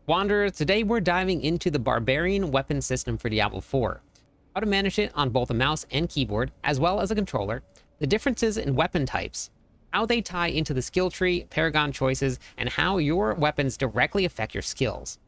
Wanderers, today we're diving into the Barbarian weapon system for Diablo 4. How to manage it on both a mouse and keyboard, as well as a controller, the differences in weapon types, how they tie into the skill tree, Paragon choices, and how your weapons directly affect your skills.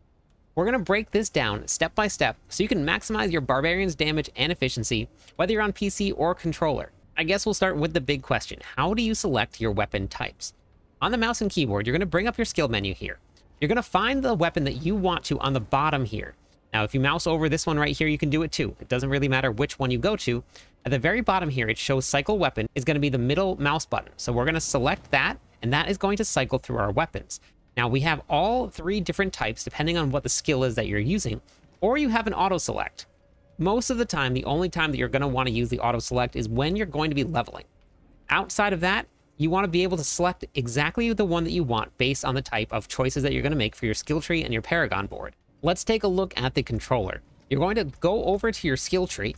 We're going to break this down step by step so you can maximize your Barbarian's damage and efficiency, whether you're on PC or controller. I guess we'll start with the big question. How do you select your weapon types? On the mouse and keyboard, you're going to bring up your skill menu here. You're going to find the weapon that you want to on the bottom here. Now, if you mouse over this one right here, you can do it too. It doesn't really matter which one you go to. At the very bottom here, it shows cycle weapon is going to be the middle mouse button. So we're going to select that, and that is going to cycle through our weapons. Now, we have all three different types depending on what the skill is that you're using, or you have an auto select. Most of the time, the only time that you're going to want to use the auto select is when you're going to be leveling. Outside of that, you want to be able to select exactly the one that you want based on the type of choices that you're going to make for your skill tree and your Paragon board. Let's take a look at the controller. You're going to go over to your skill tree.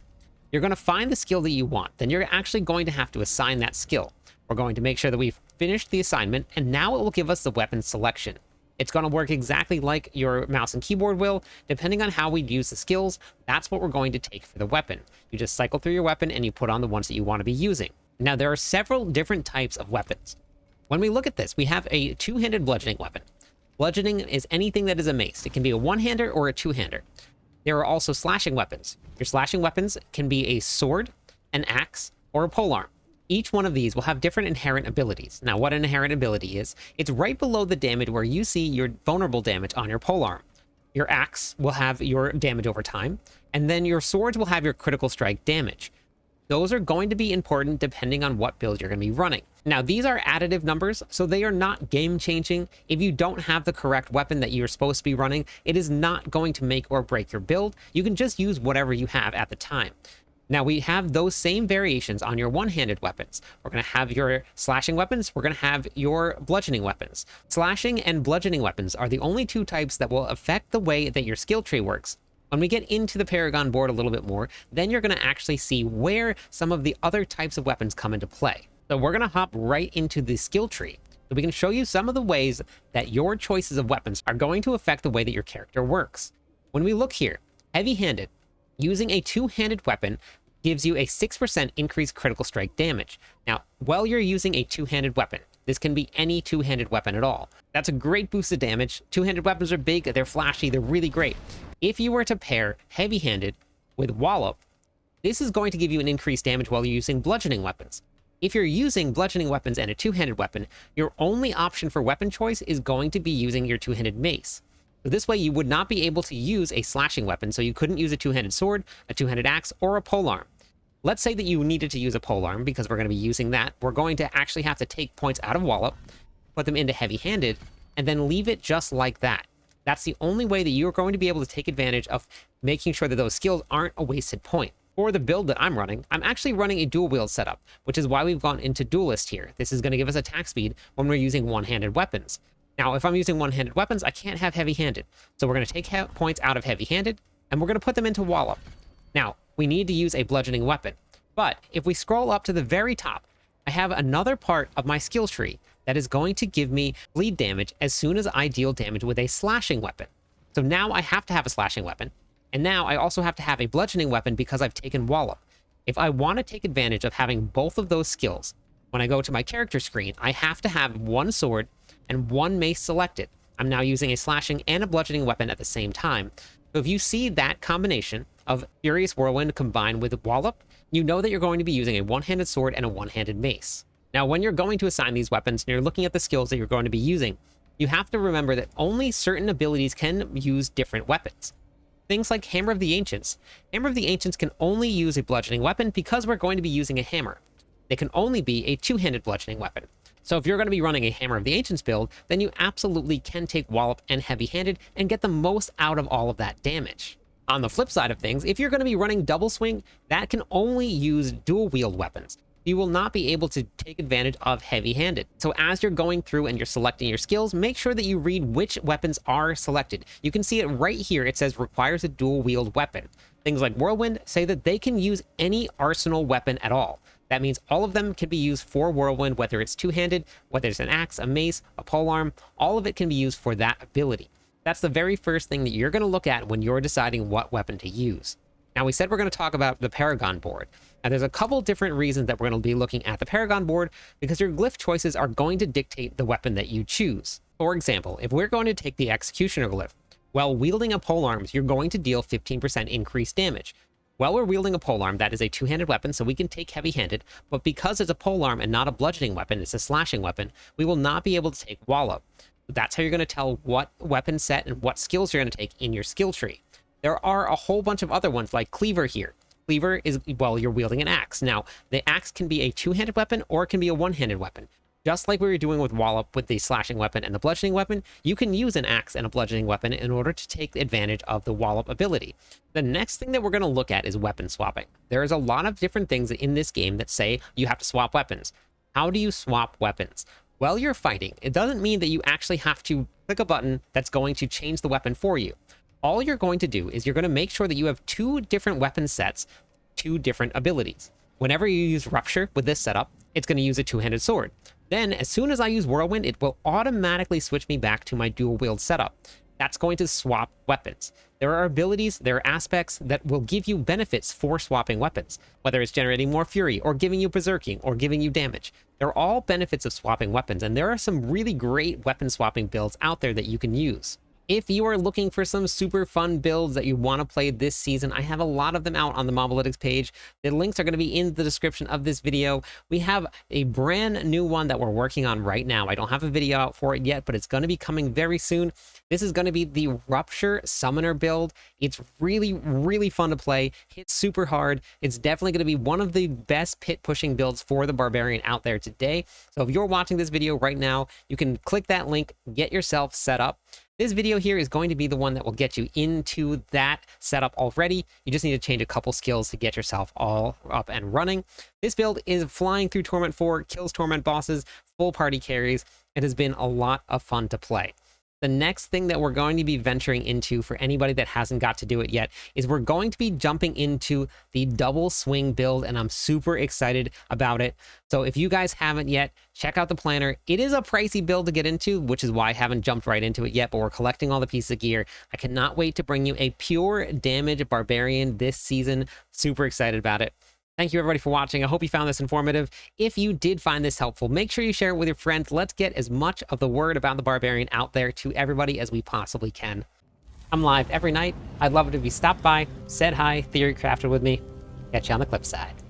You're going to find the skill that you want. Then you're actually going to have to assign that skill. We're going to make sure that we've finished the assignment, and now it will give us the weapon selection. It's going to work exactly like your mouse and keyboard will. Depending on how we use the skills, that's what we're going to take for the weapon. You just cycle through your weapon and you put on the ones that you want to be using. Now, there are several different types of weapons. When we look at this, we have a two-handed bludgeoning weapon. Bludgeoning is anything that is a mace. It can be a one-hander or a two-hander. There are also slashing weapons. Your slashing weapons can be a sword, an axe, or a polearm. Each one of these will have different inherent abilities. Now, what an inherent ability is, it's right below the damage where you see your vulnerable damage on your polearm. Your axe will have your damage over time, and then your swords will have your critical strike damage. Those are going to be important depending on what build you're going to be running. Now, these are additive numbers, so they are not game-changing. If you don't have the correct weapon that you're supposed to be running, it is not going to make or break your build. You can just use whatever you have at the time. Now, we have those same variations on your one-handed weapons. We're going to have your slashing weapons. We're going to have your bludgeoning weapons. Slashing and bludgeoning weapons are the only two types that will affect the way that your skill tree works. When we get into the Paragon board a little bit more, then you're going to actually see where some of the other types of weapons come into play. So we're going to hop right into the skill tree, so we can show you some of the ways that your choices of weapons are going to affect the way that your character works. When we look here, heavy-handed, using a two-handed weapon gives you a 6% increased critical strike damage. Now, while you're using a two-handed weapon, this can be any two-handed weapon at all. That's a great boost of damage. Two-handed weapons are big, they're flashy, they're really great. If you were to pair heavy-handed with wallop, this is going to give you an increased damage while you're using bludgeoning weapons. If you're using bludgeoning weapons and a two-handed weapon, your only option for weapon choice is going to be using your two-handed mace. So this way you would not be able to use a slashing weapon, so you couldn't use a two-handed sword, a two-handed axe, or a polearm. Let's say that you needed to use a polearm because we're going to be using that. We're going to actually have to take points out of wallop, put them into heavy-handed, and then leave it just like that. That's the only way that you're going to be able to take advantage of making sure that those skills aren't a wasted point. For the build that I'm running, I'm actually running a dual wield setup, which is why we've gone into duelist here. This is going to give us attack speed when we're using one-handed weapons. Now, if I'm using one-handed weapons, I can't have heavy-handed. So we're going to take points out of heavy-handed, and we're going to put them into wallop. Now, we need to use a bludgeoning weapon. But if we scroll up to the very top, I have another part of my skill tree that is going to give me bleed damage as soon as I deal damage with a slashing weapon. So now I have to have a slashing weapon, and now I also have to have a bludgeoning weapon because I've taken wallop. If I want to take advantage of having both of those skills, when I go to my character screen, I have to have one sword and one mace selected. I'm now using a slashing and a bludgeoning weapon at the same time. So if you see that combination of Furious Whirlwind combined with wallop, you know that you're going to be using a one-handed sword and a one-handed mace. Now, when you're going to assign these weapons and you're looking at the skills that you're going to be using, you have to remember that only certain abilities can use different weapons. Things like Hammer of the Ancients. Hammer of the Ancients can only use a bludgeoning weapon because we're going to be using a hammer. They can only be a two-handed bludgeoning weapon. So if you're going to be running a Hammer of the Ancients build, then you absolutely can take wallop and heavy-handed and get the most out of all of that damage. On the flip side of things, if you're going to be running double swing, that can only use dual wield weapons. You will not be able to take advantage of heavy-handed. So as you're going through and you're selecting your skills, make sure that you read which weapons are selected. You can see it right here. It says requires a dual wield weapon. Things like Whirlwind say that they can use any arsenal weapon at all. That means all of them can be used for Whirlwind, whether it's two-handed, whether it's an axe, a mace, a polearm, all of it can be used for that ability. That's the very first thing that you're going to look at when you're deciding what weapon to use. Now, we said we're going to talk about the Paragon board. And there's a couple different reasons that we're going to be looking at the Paragon board, because your glyph choices are going to dictate the weapon that you choose. For example, if we're going to take the Executioner glyph, while wielding a polearms, you're going to deal 15% increased damage. While we're wielding a polearm, that is a two-handed weapon, so we can take heavy-handed, but because it's a polearm and not a bludgeoning weapon, it's a slashing weapon, we will not be able to take wallop. That's how you're going to tell what weapon set and what skills you're going to take in your skill tree. There are a whole bunch of other ones like Cleaver here. Cleaver is, well, you're wielding an axe. Now, the axe can be a two-handed weapon or it can be a one-handed weapon. Just like we were doing with Wallop with the slashing weapon and the bludgeoning weapon, you can use an axe and a bludgeoning weapon in order to take advantage of the Wallop ability. The next thing that we're going to look at is weapon swapping. There is a lot of different things in this game that say you have to swap weapons. How do you swap weapons? While you're fighting, it doesn't mean that you actually have to click a button that's going to change the weapon for you. All you're going to do is you're going to make sure that you have two different weapon sets, two different abilities. Whenever you use Rupture with this setup, it's going to use a two-handed sword. Then, as soon as I use Whirlwind, it will automatically switch me back to my dual-wield setup. That's going to swap weapons. There are abilities, there are aspects that will give you benefits for swapping weapons, whether it's generating more fury, or giving you berserking, or giving you damage. They're all benefits of swapping weapons, and there are some really great weapon swapping builds out there that you can use. If you are looking for some super fun builds that you want to play this season, I have a lot of them out on the Mobalytics page. The links are going to be in the description of this video. We have a brand new one that we're working on right now. I don't have a video out for it yet, but it's going to be coming very soon. This is going to be the Rupture Summoner build. It's really, really fun to play. Hits super hard. It's definitely going to be one of the best pit pushing builds for the Barbarian out there today. So if you're watching this video right now, you can click that link, get yourself set up. This video here is going to be the one that will get you into that setup already. You just need to change a couple skills to get yourself all up and running. This build is flying through Torment 4, kills Torment bosses, full party carries. It has been a lot of fun to play. The next thing that we're going to be venturing into for anybody that hasn't got to do it yet is we're going to be jumping into the double swing build, and I'm super excited about it. So if you guys haven't yet, check out the planner. It is a pricey build to get into, which is why I haven't jumped right into it yet, but we're collecting all the pieces of gear. I cannot wait to bring you a pure damage Barbarian this season. Super excited about it. Thank you everybody for watching. I hope you found this informative. If you did find this helpful, make sure you share it with your friends. Let's get as much of the word about the Barbarian out there to everybody as we possibly can. I'm live every night. I'd love it if you stopped by, said hi, theory crafted with me. Catch you on the clip side.